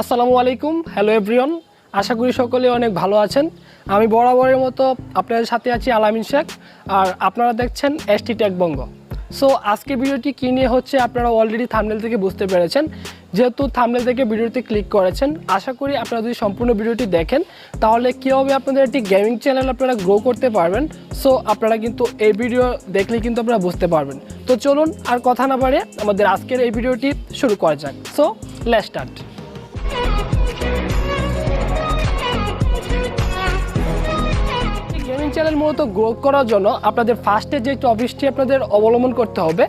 আসসালামু আলাইকুম, hello everyone. আশা করি সকলে অনেক ভালো আছেন। আমি বরাবরের মতো আপনাদের সাথে আছি আলামিন শেখ, আর আপনারা দেখছেন এসটি টেক বঙ্গ। সো আজকে ভিডিওটি কী নিয়ে হচ্ছে আপনারা অলরেডি থাম্বনেল থেকে বুঝতে পেরেছেন। যেহেতু থাম্বনেল থেকে ভিডিওটি ক্লিক করেছেন, আশা করি আপনারা যদি সম্পূর্ণ ভিডিওটি দেখেন তাহলে কীভাবে আপনাদের একটি গেমিং চ্যানেল আপনারা গ্রো করতে পারবেন। সো আপনারা কিন্তু এই ভিডিও দেখলে কিন্তু আপনারা বুঝতে পারবেন। তো চলুন আর কথা না বাড়িয়ে আমাদের আজকের এই ভিডিওটি শুরু করা যাক। So let's start. Gaming channel মূলত গ্রো করার জন্য আপনাদের ফার্স্টে যে টপিকটি আপনাদের অবলম্বন করতে হবে,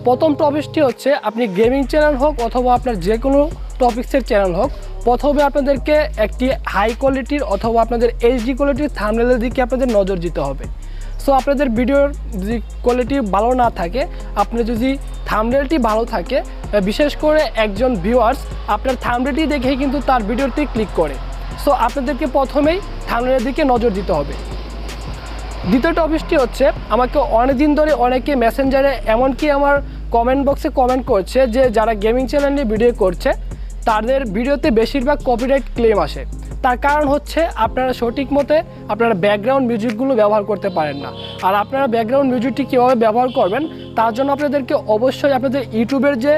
প্রথম টপিকটি হচ্ছে আপনি গেমিং চ্যানেল হোক অথবা আপনার যে কোনো টপিক্সের চ্যানেল হোক, প্রথমে আপনাদেরকে একটি হাই কোয়ালিটির অথবা আপনাদের এইচডি কোয়ালিটির থাম্বনেলের দিকে আপনাদের নজর দিতে হবে। সো আপনাদের ভিডিওর যদি কোয়ালিটি ভালো না থাকে, আপনি যদি থাম্বনেলটি ভালো থাকে, বিশেষ করে একজন ভিউয়ার্স আপনার থাম্বনেলটি দেখেই কিন্তু তার ভিডিওতে ক্লিক করে। সো আপনাদেরকে প্রথমেই থাম্বনেলের দিকে নজর দিতে হবে। দ্বিতীয় টপিকটি হচ্ছে, আমাকে অনেকদিন ধরে অনেকে মেসেঞ্জারে এমনকি আমার কমেন্ট বক্সে কমেন্ট করছে যে যারা গেমিং চ্যানেল নিয়ে ভিডিও করছে তাদের ভিডিওতে বেশিরভাগ কপিরাইট ক্লেম আসে। তার কারণ হচ্ছে আপনারা সঠিক মতে আপনারা ব্যাকগ্রাউন্ড মিউজিকগুলো ব্যবহার করতে পারেন না। আর আপনারা ব্যাকগ্রাউন্ড মিউজিকটি কীভাবে ব্যবহার করবেন তার জন্য আপনাদেরকে অবশ্যই আপনাদের ইউটিউবের যে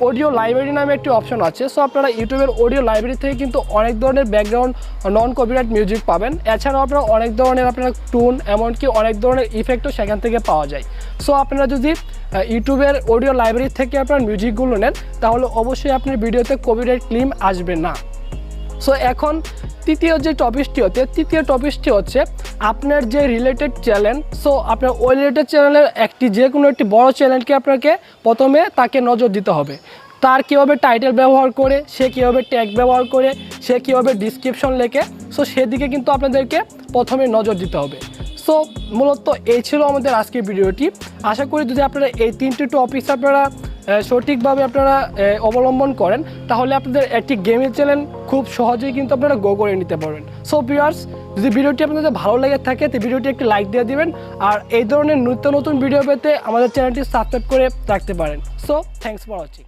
অডিও লাইব্রেরি নামে একটি অপশন আছে। সো আপনারা ইউটিউবের অডিও লাইব্রেরি থেকে কিন্তু অনেক ধরনের ব্যাকগ্রাউন্ড নন কপিরাইট মিউজিক পাবেন। এছাড়াও আপনারা অনেক ধরনের আপনারা টুন এমনকি অনেক ধরনের ইফেক্টও সেখান থেকে পাওয়া যায়। সো আপনারা যদি ইউটিউবের অডিও লাইব্রেরি থেকে আপনার মিউজিকগুলো নেন তাহলে অবশ্যই আপনার ভিডিওতে কপিরাইট ক্লেম আসবে না। সো এখন তৃতীয় টপিকটি হচ্ছে আপনার যে রিলেটেড চ্যানেল। সো আপনার ওই রিলেটেড চ্যানেলের যে কোনো একটি বড় চ্যানেলকে আপনাকে প্রথমে তাকে নজর দিতে হবে। তার কীভাবে টাইটেল ব্যবহার করে, সে কীভাবে ট্যাগ ব্যবহার করে, সে কীভাবে ডিসক্রিপশন লেখে, সো সেদিকে কিন্তু আপনাদেরকে প্রথমে নজর দিতে হবে। সো মূলত এই ছিল আমাদের আজকের ভিডিওটি। আশা করি যদি আপনারা এই তিনটি টপিকস আপনারা সঠিকভাবে আপনারা অবলম্বন করেন তাহলে আপনাদের একটি গেমিং চ্যানেল খুব সহজেই কিন্তু আপনারা গ্রো করে নিতে পারবেন। সো ভিউয়ার্স, যদি ভিডিওটি আপনাদের ভালো লেগে থাকে তো ভিডিওটি একটি লাইক দিয়ে দিবেন, আর এই ধরনের নতুন ভিডিও পেতে আমাদের চ্যানেলটি সাবস্ক্রাইব করে রাখতে পারেন। So thanks for watching.